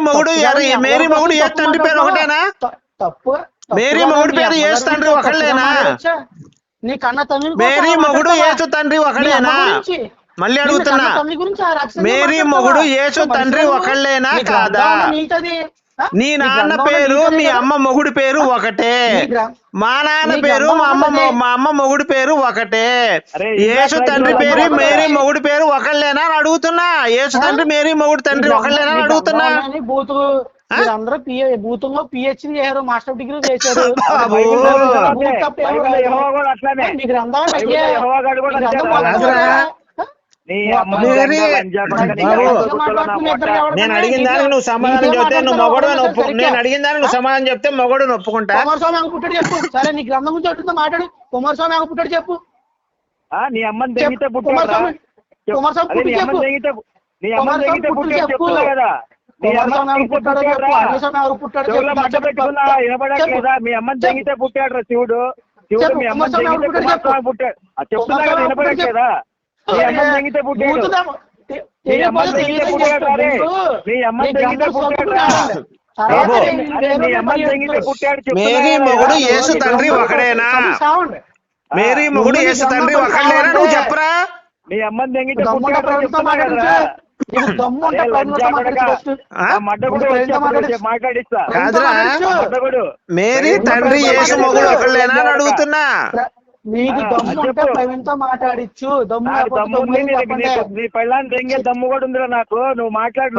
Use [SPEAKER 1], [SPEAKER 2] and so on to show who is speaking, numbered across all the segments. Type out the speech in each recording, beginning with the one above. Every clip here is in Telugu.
[SPEAKER 1] మొగుడు మేరీ మొగుడు యేసు తండ్రి పేరు ఒకటేనా?
[SPEAKER 2] తప్పు
[SPEAKER 1] మేరీ మొగుడు పేరు యేసు తండ్రి ఒకళ్ళేనా?
[SPEAKER 2] నీ కన్న తల్లి
[SPEAKER 1] మేరీ మొగుడు యేసు తండ్రి ఒకడేనా? మళ్ళీ అడుగుతున్నా, మేరీ మొగుడు యేసు తండ్రి ఒకళ్ళేనా కాదా? నీ నాన్న పేరు మీ అమ్మ మొగుడు పేరు ఒకటే, మా నాన్న పేరు మా అమ్మ మొగుడు పేరు ఒకటే. యేసు తండ్రి పేరు మేరీ మొగుడు పేరు ఒకళ్ళేనా అని అడుగుతున్నా. యేసు తండ్రి మేరీ మొగుడు తండ్రి ఒకళ్ళేనా అని అడుగుతున్నా.
[SPEAKER 2] అందరూ భూతంలో పిహెచ్డి చేశారు, మాస్టర్ డిగ్రీ చేశారు.
[SPEAKER 1] నేను అడిగిన దానికి నువ్వు సమాధానం చెప్తే నువ్వు మొగడు నేను అడిగిన దానికి నువ్వు సమాధానం చెప్తే మొగడు ఒప్పుకుంటా.
[SPEAKER 2] కుమారస్వామి ఆమె పుట్టాడు చెప్పు. సరే నీ గ్రంథం గురించి అడుగుతుందో మాట్లాడు. కుమారస్వామి ఆమె పుట్టాడు చెప్పు.
[SPEAKER 3] నీ అమ్మని తెగితే
[SPEAKER 2] కుమారస్వామి పుట్టి చెప్పు.
[SPEAKER 3] వినపడట్లేదా? మీ అమ్మని తెగితే పుట్టాడు రా శివుడు. శివుడు మీ అమ్మని తెగితే కుమారస్వామి పుట్టాడు. చెప్తున్నా కదా, వినపడట్లేదా? మీ అమ్మని తెగితే పుట్టాడు. మీ అమ్మని తెగితే పుట్టాడు. మీ అమ్మని తెగితే పుట్టాడు. మీ అమ్మని తెగితే పుట్టాడు.
[SPEAKER 1] మేరీ మొగుడు యేసు తండ్రి ఒకడేనా? మేరీ మొగుడు యేసు తండ్రి ఒకడేనా? నువ్వు చెప్పరా?
[SPEAKER 3] మీ అమ్మని తెగితే పుట్టాడు చెప్తున్నా కదా.
[SPEAKER 1] మేరీ తండ్రి యేసు మొగుడు ఒకళ్ళేనా అని అడుగుతున్నా.
[SPEAKER 2] నీకు దమ్ము ఉంటే ప్రవీణ్తో మాట్లాడిచ్చు.
[SPEAKER 3] నీ పెళ్ళాన్ని తెంగే దమ్ము కూడా ఉందిరా నాకు. నువ్వు మాట్లాడు.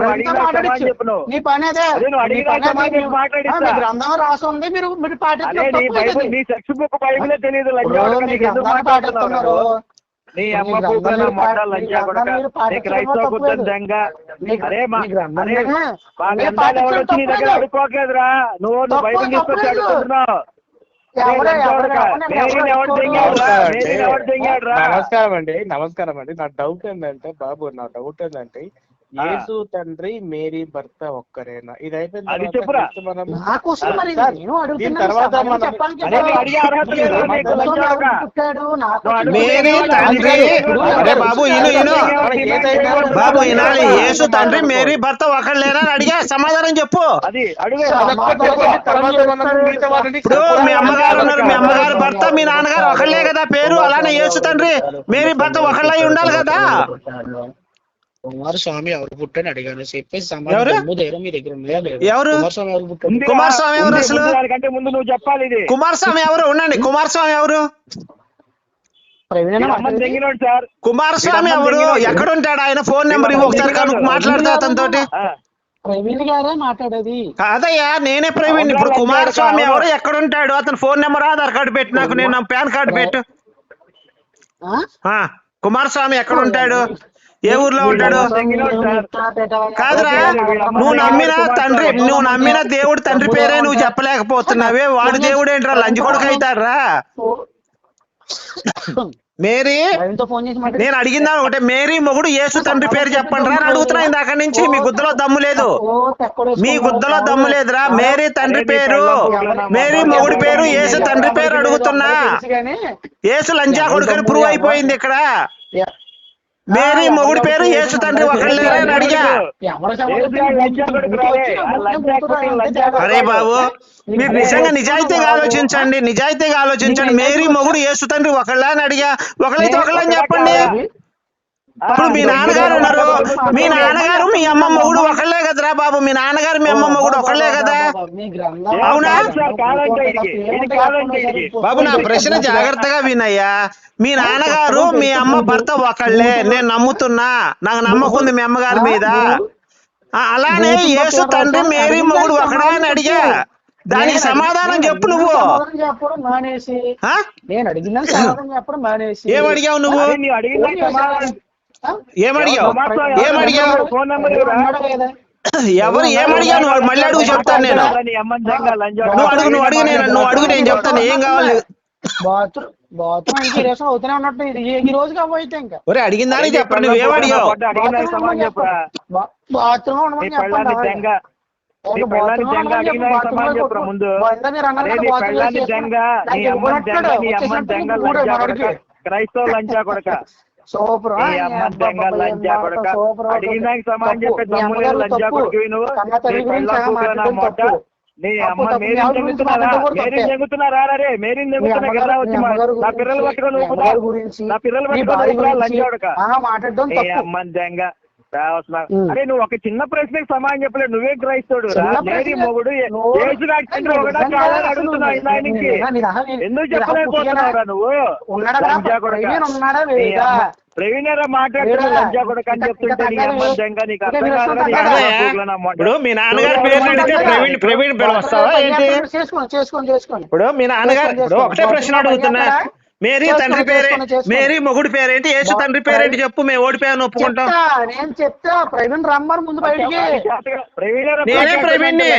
[SPEAKER 3] చెప్పు.
[SPEAKER 2] నీ పని అదే. గ్రంథం రాసి ఉంది, మీరు
[SPEAKER 3] నీ సెక్స్ బుక్ బైబిలే తెలియదు. పాటిస్తున్నారు. నీ అమ్మ పూకున్న మాటలు లంచా కొడక. నీ క్రైస్తవ కూర్చొని దెంగ. అరే మా ఎవరు వచ్చి నీ దగ్గర అడుక్కోకలేదురా. నువ్వు బైబిల్ తీసుకొచ్చి అడుగుతున్నావు.
[SPEAKER 4] నమస్కారం అండి. నా డౌట్ ఏంటంటే బాబు, యేసు తండ్రి మేరీ భర్త ఒక్కరేనా? ఇది అయిపోయిన తర్వాత
[SPEAKER 1] బాబు వినాలి. యేసు తండ్రి మేరీ భర్త ఒకళ్ళేనా అని అడిగా, సమాధానం చెప్పు. ఇప్పుడు మీ అమ్మగారు ఉన్నారు, మీ అమ్మగారు భర్త మీ నాన్నగారు ఒకళ్ళే కదా పేరు. అలానే యేసు తండ్రి మేరీ భర్త ఒకళ్ళై ఉండాలి కదా.
[SPEAKER 2] కుమారస్వామి ఎవరు పుట్టని అడిగాను చెప్పేసి
[SPEAKER 1] ఎవరు? కుమారస్వామి ఎవరు అసలు? కుమారస్వామి ఎవరు? ఉండండి, కుమారస్వామి ఎవరు? కుమారస్వామి ఎవరు? ఎక్కడుంటాడు ఆయన? ఫోన్ నెంబర్ ఇవ్వు ఒకసారి, కనుక మాట్లాడతా అతనితోటి.
[SPEAKER 2] ప్రవీణ్ గారే మాట్లాడేది.
[SPEAKER 1] కాదయ్యా, నేనే ప్రవీణ్. ఇప్పుడు కుమారస్వామి ఎవరు, ఎక్కడుంటాడు, అతని ఫోన్ నెంబర్ ఆధార్ కార్డు పెట్టి నాకు, నేను పాన్ కార్డు పెట్టు. కుమారస్వామి ఎక్కడుంటాడు, ఏ ఊర్లో ఉంటాడు? కాదురా, నువ్వు నమ్మిన తండ్రి, నువ్వు నమ్మిన దేవుడు తండ్రి పేరే నువ్వు చెప్పలేకపోతున్నావే. వాడు దేవుడు ఏంట్రా, లంచ్ కొడుకు అవుతారా? మేరీ, నేను అడిగిందా ఒకటే, మేరీ మొగుడు యేసు తండ్రి పేరు చెప్పండి రా అని అడుగుతున్నా ఇందాక నుంచి. మీ గుద్దలో దమ్ము లేదు, మీ గుద్దలో దమ్ము లేదురా. మేరీ తండ్రి పేరు, మేరీ మొగుడు పేరు, యేసు తండ్రి పేరు అడుగుతున్నా. యేసు లంచా కొడుకని ప్రూవ్ అయిపోయింది ఇక్కడ. మేరీ మొగుడి పేరు యేసు తండ్రి ఒకళ్ళేనా అని అడిగా. అరే బాబు, మీరు నిజంగా నిజాయితీగా ఆలోచించండి, నిజాయితీగా ఆలోచించండి. మేరీ మొగుడు యేసు తండ్రి ఒకళ్ళ అని అడిగా. ఒకళ్ళైతే ఒకళ్ళని చెప్పండి. ఇప్పుడు మీ నాన్నగారు ఉన్నారు, మీ నాన్నగారు మీ అమ్మ మొగుడు ఒకళ్ళే కదరా బాబు. మీ నాన్నగారు మీ అమ్మ మొగుడు ఒకళ్ళే కదా, అవునా బాబు? నా ప్రశ్న జాగ్రత్తగా వినయ్యా. మీ నాన్నగారు మీ అమ్మ భర్త ఒకళ్ళే, నేను నమ్ముతున్నా, నాకు నమ్మకం ఉంది మీ అమ్మగారి మీద. అలానే యేసు తండ్రి మేరీ మొగుడు ఒకడా అని అడిగా. దానికి సమాధానం చెప్పు నువ్వు. ఏమడిగావు నువ్వు? ఏమడిగావు? ఎవరు ఏమడిగావు? మళ్ళీ అడుగు, చెప్తాను నేను. నువ్వు అడుగు, నువ్వు అడుగు, నువ్వు అడుగు, నేను చెప్తాను ఏం కావాలి. ఒరే, అడిగిన దానికి చెప్పండి, నువ్వేమడిగావు?
[SPEAKER 3] క్రైస్తవ లంచా కొడక.
[SPEAKER 2] సూపర్
[SPEAKER 3] నీ అమ్మ దెంగ లంజా కొడక. అడిగిన దానికి సమాధానం చెప్పే దమ్ము లేదు లంజా కొడుకువి నువ్వు. నీ పెళ్ళాం కూతురు నా మొట్ట. నీ అమ్మ మేరీని జంగుతున్నారా? మేరీని జంగుతున్నారా? రే మేరీని జంగుతున్నా కదా వచ్చి నా పిల్లలు పట్టుకొని ఊపుతా. నా పిల్లలు పట్టుకొని ఊపుతా లంజా కొడక. నీ అమ్మ దెంగ. అరే నువ్వు ఒక చిన్న ప్రశ్నకి సమాధానం చెప్పలేదు. నువ్వే గ్రహిస్తాడు మేరీ మొగుడు యేసు తండ్రి ఒకటా కాదా అని అడుగుతున్నా ఇందానికి. ఎందుకు చెప్పలేకపోతున్నావురా నువ్వు లంజా కొడక? ప్రవీణరా మాట్లాడుతున్నా లంజా కొడక అని చెప్తుంటే నీ అమ్మ దెంగ నీకు అర్థం కాదు.
[SPEAKER 1] ఇప్పుడు మీ నాన్నగారి పేరు అడిగితే ప్రవీణ్ పేరు వస్తావా ఏంటి? ఇప్పుడు మీ నాన్నగారు ఇప్పుడు ఒకటే ప్రశ్న అడుగుతున్నా. మేరీ తండ్రి పేరే, మేరీ మొగుడు పేరేంటి, యేసు తండ్రి పేరేంటి చెప్పు, మేము ఓడిపోయాను ఒప్పుకుంటాం.
[SPEAKER 2] నేను చెప్తా ప్రవీణ్ రమ్మని ముందు బయటికి.
[SPEAKER 1] నేనే ప్రవీణ్ని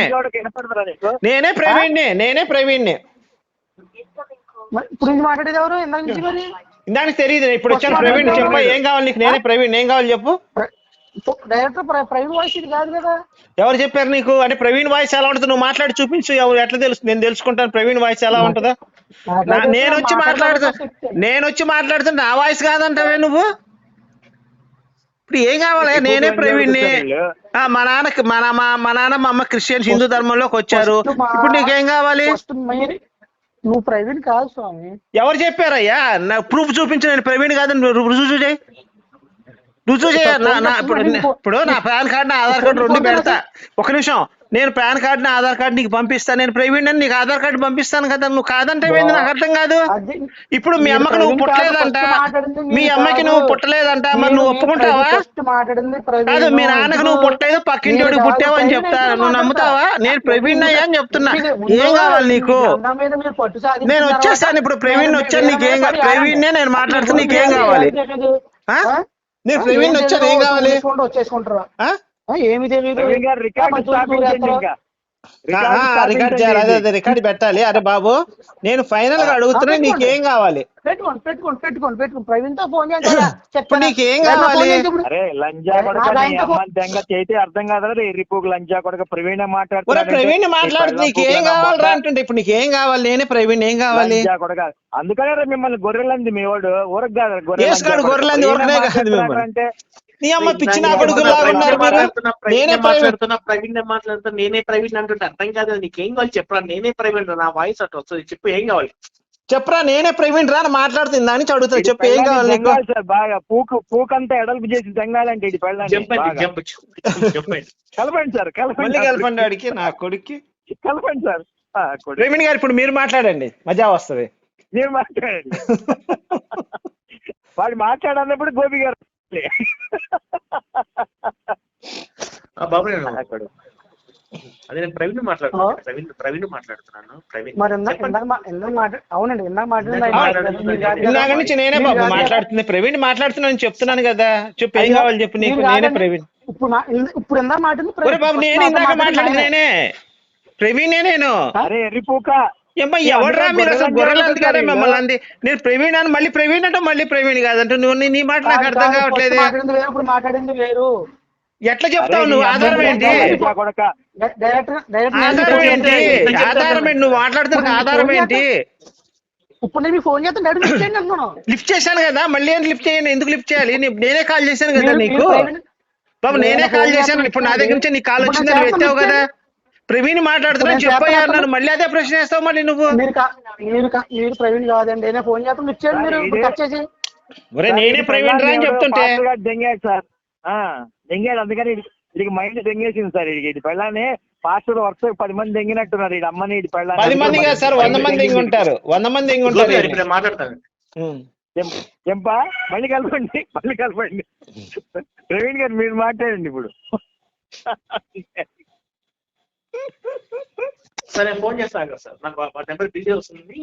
[SPEAKER 2] ఇప్పుడు నుంచి మాట్లాడేది ఎవరు ఇందాక నుంచి? మరి
[SPEAKER 1] ఇందానికి తెలియదు, ఇప్పుడు వచ్చాను. ప్రవీణ్ చెప్పు, ఏం కావాలి నీకు? నేనే ప్రవీణ్, ఏం కావాలి చెప్పు.
[SPEAKER 2] డైరెక్టర్ ప్రవీణ్ వాయిస్ ఇది కాదు కదా.
[SPEAKER 1] ఎవరు చెప్పారు నీకు? అంటే ప్రవీణ్ వాయిస్ ఎలా ఉంటుంది నువ్వు మాట్లాడి చూపించు. ఎట్లా తెలుసు? నేను తెలుసుకుంటాను ప్రవీణ్ వాయిస్ ఎలా ఉంటుందా. నేను వచ్చి మాట్లాడుతున్నా నా వాయిస్ కాదంటావే నువ్వు. ఇప్పుడు ఏం కావాలి? నేనే ప్రవీణ్ని. మా నాన్న మా అమ్మ క్రిస్టియన్స్, హిందూ ధర్మంలోకి వచ్చారు. ఇప్పుడు నీకేం కావాలి?
[SPEAKER 2] నువ్వు ప్రవీణ్ కాదు స్వామి.
[SPEAKER 1] ఎవరు చెప్పారయ్యా? నా ప్రూఫ్ చూపించు. నేను ప్రవీణ్ కాదని రుజువు చేయి. ఇప్పుడు నా పాన్ కార్డు, నా ఆధార్ కార్డు రెండు పెడతా. ఒక నిమిషం, నేను పాన్ కార్డు, నా ఆధార్ కార్డు నీకు పంపిస్తాను. నేను ప్రవీణ్ అని నీకు ఆధార్ కార్డు పంపిస్తాను కదా. నువ్వు కాదంటే నాకు అర్థం కాదు. ఇప్పుడు మీ అమ్మకి నువ్వు పుట్టలేదంట, మీ అమ్మకి నువ్వు పుట్టలేదంట, మరి నువ్వు ఒప్పుకుంటావా? కాదు, మీ నాన్నకి నువ్వు పుట్టలేదు, పక్కింటి వాడికి పుట్టావు అని చెప్తా. నువ్వు నమ్ముతావా? నేను ప్రవీణ్ అయ్యా అని చెప్తున్నా. ఏం కావాలి నీకు? నేను వచ్చేస్తాను ఇప్పుడు. ప్రవీణ్ వచ్చాను, నీకేం కావాలి? ప్రవీణ్నే నేను మాట్లాడుతున్నా, నీకేం కావాలి? నేను ప్రవీణ్ వచ్చాను, ఏం కావాలి?
[SPEAKER 2] వచ్చేసుకుంటారా? ఏమి తెలియదు.
[SPEAKER 1] రికార్డ్ చేయాలి, అదే రికార్డ్ పెట్టాలి. అరే బాబు, నేను ఫైనల్ గా అడుగుతున్నా, నీకేం కావాలి?
[SPEAKER 2] పెట్టుకోండి ప్రవీణ్ తో ఫోన్ చేయండి.
[SPEAKER 1] నీకేం కావాలి?
[SPEAKER 3] అరే లంజా కొడక, నీ అమ్మ దెంగ చేతి అర్థం కాదా? ఎర్రిపోకు లంజా కొడక. ప్రవీణ్ మాట్లాడుతున్నా.
[SPEAKER 1] ప్రవీణ్ మాట్లాడుతు నీకేం కావాలరా అంటుంటే ఇప్పుడు నీకేం కావాలి? నేనే ప్రవీణ్, ఏం కావాలి?
[SPEAKER 3] కొడక అందుకనే మిమ్మల్ని గొర్రెలంది మీ వాడు. ఊరకు కాదు
[SPEAKER 1] గొర్రెలంది ఊరకనే కాదు. అంటే నీ అమ్మ పిచ్చి నా కొడుకులా ఉన్నారు మీరు.
[SPEAKER 4] నేనే మాట్లాడుతున్నా, ప్రవీణ్ మాట్లాడుతున్నా, నేనే ప్రవీణ్ అంటుంటే అర్థం కాదు. నీకేం కావాలి చెప్పరా? నేనే ప్రవీణ్, నా వాయిస్ అట్లా వస్తుంది. చెప్పు ఏం కావాలి?
[SPEAKER 1] చెప్పరా? నేనే ప్రవీణ్ రా మాట్లాడుతుంది దాని చదువుతా. చెప్పు ఏం కావాలి నీకు?
[SPEAKER 3] సార్ బాగా పూకంతా ఎడల్పు చేసి తెంగాలంటే కలపండి సార్,
[SPEAKER 1] కలపండి వాడికి, నా కొడుక్కి
[SPEAKER 3] కలపండి సార్.
[SPEAKER 1] ప్రవీణ్ గారు ఇప్పుడు మీరు మాట్లాడండి, మజా వస్తుంది.
[SPEAKER 3] మీరు మాట్లాడండి. వాడు మాట్లాడన్నప్పుడు గోపి గారు
[SPEAKER 4] బాబు అదే నేను ప్రవీణ్ మాట్లాడుతున్నాను. ప్రవీణ్ మాట్లాడుతున్నాను.
[SPEAKER 2] అవునండి,
[SPEAKER 1] ఇందాక నుంచి నేనే బాబు మాట్లాడుతుంది. ప్రవీణ్ మాట్లాడుతున్నాను చెప్తున్నాను కదా. చెప్పు ఏం కావాలి చెప్పు నీకు. నేనే ప్రవీణ్.
[SPEAKER 2] ఇప్పుడు ఎంత మాట్లాడింది
[SPEAKER 1] బాబు? నేను ఇందాక మాట్లాడింది నేనే ప్రవీణే. నేను
[SPEAKER 3] అరే ఎర్రిపూక
[SPEAKER 1] ఎవడరా మీరు? అసలు గొర్రెలు కదా మిమ్మల్ని అంది. నేను ప్రవీణ్ అని మళ్ళీ ప్రవీణ్ అంటే మళ్ళీ ప్రవీణ్ కాదంటే నువ్వు నీ మాట నాకు అర్థం కావట్లేదు.
[SPEAKER 2] మాట్లాడింది వేరు.
[SPEAKER 1] ఎట్లా చెప్తావు నువ్వు? ఆధారం ఏంటి? ఆధారం ఏంటి? ఆధారం ఏంటి? నువ్వు మాట్లాడుతున్న ఆధారం ఏంటి?
[SPEAKER 2] ఇప్పుడు నేను ఫోన్ చేస్తాను,
[SPEAKER 1] లిఫ్ట్ చేశాను కదా. మళ్ళీ ఏం లిఫ్ట్ చేయండి? ఎందుకు లిఫ్ట్ చేయాలి? నేనే కాల్ చేశాను కదా నీకు బాబు. నేనే కాల్ చేశాను. ఇప్పుడు నా దగ్గర నుంచి నీ కాల్ వచ్చిందని నువ్వు ఎత్తావు కదా. ప్రవీణ్ మాట్లాడుతున్నా చెప్పాను. నన్ను మళ్ళీ అదే ప్రశ్న వేస్తావు మళ్ళీ నువ్వు.
[SPEAKER 2] మీరు ప్రవీణ్ కాదండి, నేనే ఫోన్ చేస్తాను, లిఫ్ట్ చేయండి మీరు కట్ చేసి.
[SPEAKER 1] నేనే ప్రవీణ్ రా అని చెప్తుంటే
[SPEAKER 3] దెంగాడు సార్, దెంగాడు. అందుకని వీడికి మైండ్ దెంగేసింది సార్. ఇది పెళ్ళాన్ని పాస్టర్ వరుస 10 మంది దెంగినట్టున్నారు. ఇది అమ్మని ఇది పెళ్ళ
[SPEAKER 1] 10 మంది కాదు సార్, 100 మంది దెంగుంటారు. 100 మంది దెంగుంటారు.
[SPEAKER 4] మాట్లాడతాను.
[SPEAKER 3] ఎంపా మళ్ళీ కలపండి. ప్రవీణ్ గారు మీరు మాట్లాడండి ఇప్పుడు.
[SPEAKER 4] సరే ఫోన్ చేస్తాను సార్, నాకు నెంబర్ బిజీ వస్తుంది.